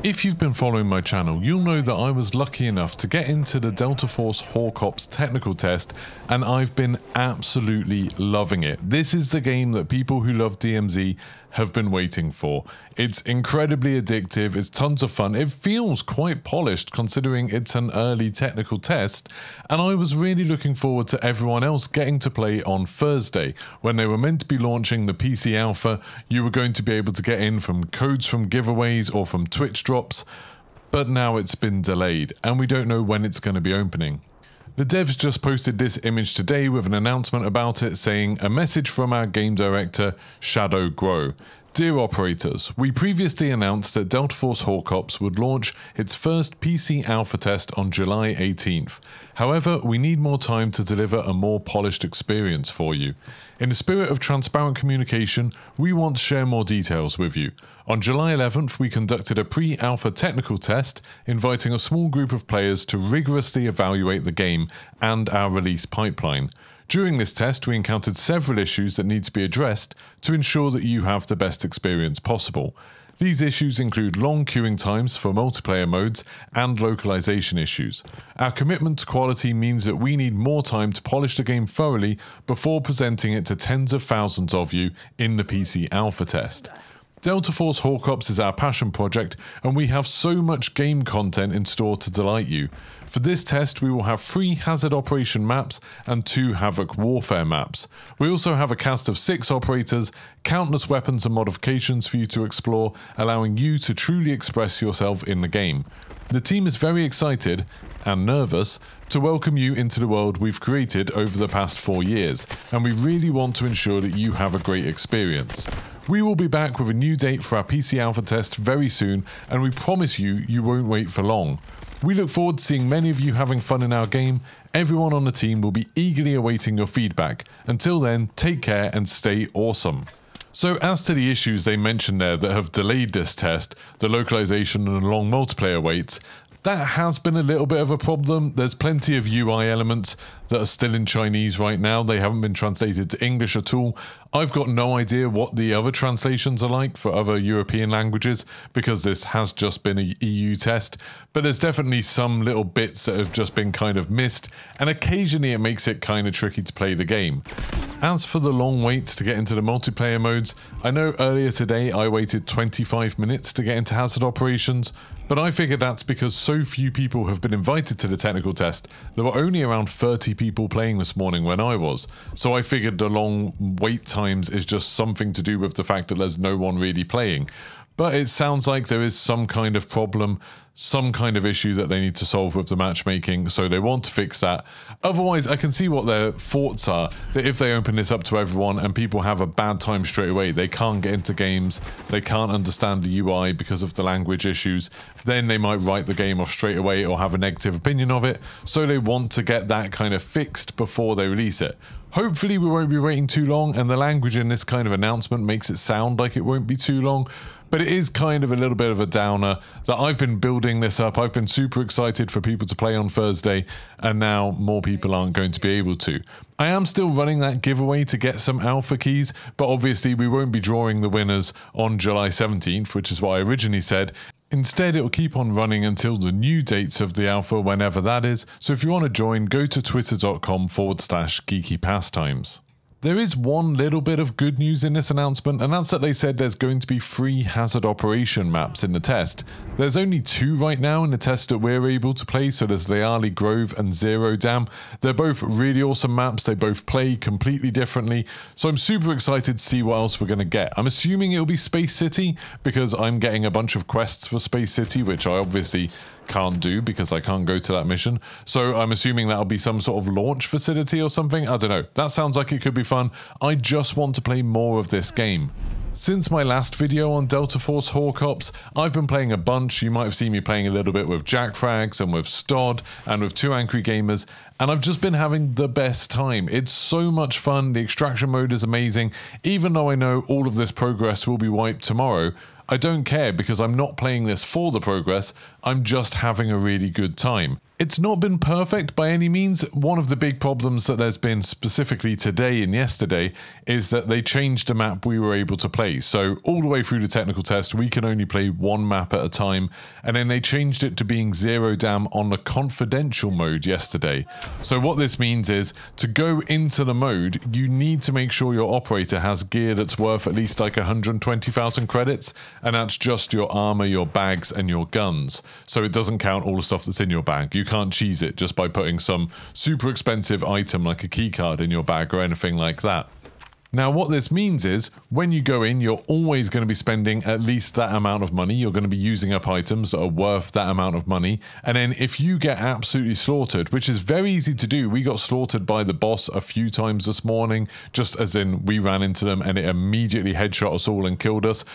If you've been following my channel, you'll know that I was lucky enough to get into the Delta Force Hawk Ops technical test, and I've been absolutely loving it. This is the game that people who love DMZ have been waiting for. It's incredibly addictive, it's tons of fun, it feels quite polished considering it's an early technical test, and I was really looking forward to everyone else getting to play on Thursday. When they were meant to be launching the PC Alpha, you were going to be able to get in from codes from giveaways or from Twitch drops, but now it's been delayed and we don't know when it's going to be opening. The devs just posted this image today with an announcement about it saying, "A message from our game director, Shadow Grow. Dear operators, we previously announced that Delta Force Hawk Ops would launch its first PC alpha test on July 18th. However, we need more time to deliver a more polished experience for you. In the spirit of transparent communication, we want to share more details with you. On July 11th, we conducted a pre-alpha technical test, inviting a small group of players to rigorously evaluate the game and our release pipeline. During this test, we encountered several issues that need to be addressed to ensure that you have the best experience possible. These issues include long queuing times for multiplayer modes and localization issues. Our commitment to quality means that we need more time to polish the game thoroughly before presenting it to tens of thousands of you in the PC alpha test. Delta Force Hawk Ops is our passion project, and we have so much game content in store to delight you. For this test, we will have 3 Hazard Operation maps and 2 Havoc Warfare maps. We also have a cast of 6 operators, countless weapons and modifications for you to explore, allowing you to truly express yourself in the game. The team is very excited and nervous to welcome you into the world we've created over the past 4 years, and we really want to ensure that you have a great experience. We will be back with a new date for our PC Alpha test very soon, and we promise you, you won't wait for long. We look forward to seeing many of you having fun in our game. Everyone on the team will be eagerly awaiting your feedback. Until then, take care and stay awesome." So as to the issues they mentioned there that have delayed this test, the localization and long multiplayer waits, that has been a little bit of a problem. There's plenty of UI elements that are still in Chinese right now. They haven't been translated to English at all. I've got no idea what the other translations are like for other European languages because this has just been a EU test, but there's definitely some little bits that have just been kind of missed, and occasionally it makes it kind of tricky to play the game. As for the long waits to get into the multiplayer modes, I know earlier today I waited 25 minutes to get into Hazard Operations, but I figured that's because so few people have been invited to the technical test. There were only around 30 people playing this morning when I was, so I figured the long wait times is just something to do with the fact that there's no one really playing. But it sounds like there is some kind of problem, some kind of issue that they need to solve with the matchmaking, so they want to fix that. Otherwise, I can see what their thoughts are, that if they open this up to everyone and people have a bad time straight away, they can't get into games, they can't understand the UI because of the language issues, then they might write the game off straight away or have a negative opinion of it, so they want to get that kind of fixed before they release it. Hopefully we won't be waiting too long, and the language in this kind of announcement makes it sound like it won't be too long. But it is kind of a little bit of a downer that I've been building this up. I've been super excited for people to play on Thursday, and now more people aren't going to be able to. I am still running that giveaway to get some alpha keys, but obviously we won't be drawing the winners on July 17th, which is what I originally said. Instead, it will keep on running until the new dates of the alpha, whenever that is. So if you want to join, go to twitter.com/geekypastimes. There is one little bit of good news in this announcement, and that's that they said there's going to be 3 Hazard Operation maps in the test. There's only 2 right now in the test that we're able to play, so there's Leali Grove and Zero Dam. They're both really awesome maps, they both play completely differently, so I'm super excited to see what else we're going to get. I'm assuming it'll be Space City, because I'm getting a bunch of quests for Space City, which I obviously can't do because I can't go to that mission. So I'm assuming that'll be some sort of launch facility or something. I don't know. That sounds like it could be fun. I just want to play more of this game. Since my last video on Delta Force Hawk Ops, I've been playing a bunch. You might have seen me playing a little bit with Jack Frags and with Stod and with 2 Angry Gamers, and I've just been having the best time. It's so much fun. The extraction mode is amazing. Even though I know all of this progress will be wiped tomorrow, I don't care because I'm not playing this for the progress, I'm just having a really good time. It's not been perfect by any means. One of the big problems that there's been specifically today and yesterday is that they changed the map we were able to play. So all the way through the technical test, we can only play one map at a time. And then they changed it to being zero dam on the confidential mode yesterday. So what this means is to go into the mode, you need to make sure your operator has gear that's worth at least like 120,000 credits. And that's just your armor, your bags and your guns. So it doesn't count all the stuff that's in your bag. You can't cheese it just by putting some super expensive item like a key card in your bag or anything like that. Now what this means is when you go in, you're always going to be spending at least that amount of money. You're going to be using up items that are worth that amount of money. And then if you get absolutely slaughtered, which is very easy to do, we got slaughtered by the boss a few times this morning, just as in we ran into them and it immediately headshot us all and killed us.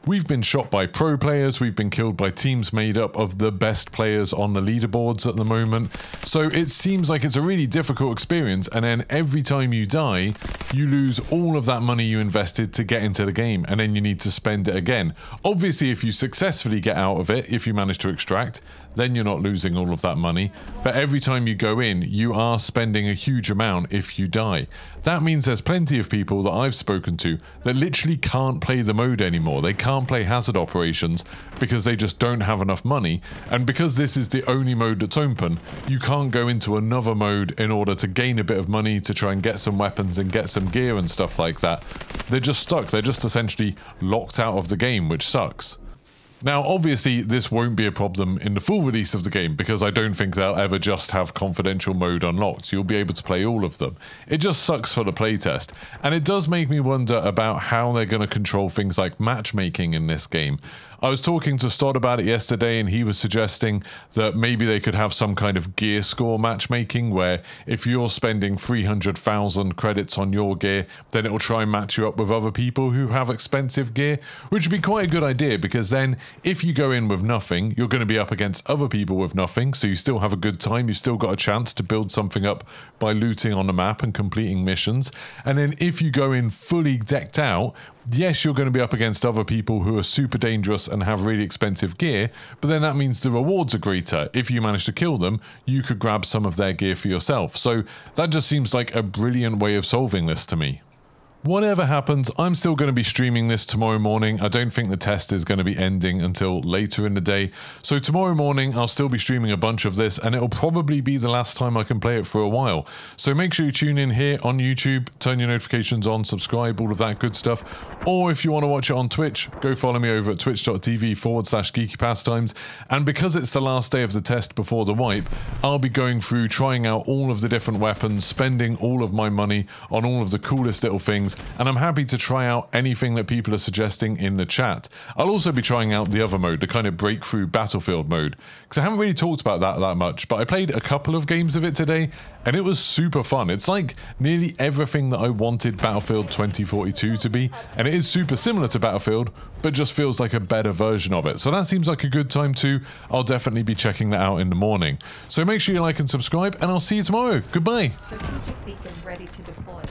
We've been shot by pro players, we've been killed by teams made up of the best players on the leaderboards at the moment. So it seems like it's a really difficult experience, and then every time you die, you lose all of that money you invested to get into the game, and then you need to spend it again. Obviously, if you successfully get out of it, if you manage to extract, then you're not losing all of that money. But every time you go in, you are spending a huge amount if you die. That means there's plenty of people that I've spoken to that literally can't play the mode anymore. They can't play hazard operations because they just don't have enough money. And because this is the only mode that's open, you can't go into another mode in order to gain a bit of money to try and get some weapons and get some gear and stuff like that. They're just stuck. They're just essentially locked out of the game, which sucks. Now, obviously, this won't be a problem in the full release of the game because I don't think they'll ever just have confidential mode unlocked. You'll be able to play all of them. It just sucks for the playtest. And it does make me wonder about how they're going to control things like matchmaking in this game. I was talking to Stod about it yesterday and he was suggesting that maybe they could have some kind of gear score matchmaking where if you're spending 300,000 credits on your gear, then it'll try and match you up with other people who have expensive gear, which would be quite a good idea because then if you go in with nothing, you're going to be up against other people with nothing, so you still have a good time, you've still got a chance to build something up by looting on the map and completing missions. And then if you go in fully decked out, yes, you're going to be up against other people who are super dangerous and have really expensive gear, but then that means the rewards are greater. If you manage to kill them, you could grab some of their gear for yourself. So that just seems like a brilliant way of solving this to me. Whatever happens, I'm still going to be streaming this tomorrow morning. I don't think the test is going to be ending until later in the day. So tomorrow morning, I'll still be streaming a bunch of this, and it'll probably be the last time I can play it for a while. So make sure you tune in here on YouTube, turn your notifications on, subscribe, all of that good stuff. Or if you want to watch it on Twitch, go follow me over at twitch.tv/geekypastimes. And because it's the last day of the test before the wipe, I'll be going through trying out all of the different weapons, spending all of my money on all of the coolest little things. And I'm happy to try out anything that people are suggesting in the chat. I'll also be trying out the other mode, the kind of breakthrough battlefield mode, because I haven't really talked about that much, but I played a couple of games of it today and it was super fun. It's like nearly everything that I wanted Battlefield 2042 to be, and it is super similar to Battlefield, but just feels like a better version of it. So that seems like a good time too. I'll definitely be checking that out in the morning. So make sure you like and subscribe, and I'll see you tomorrow. Goodbye. Strategic beacon ready to deploy.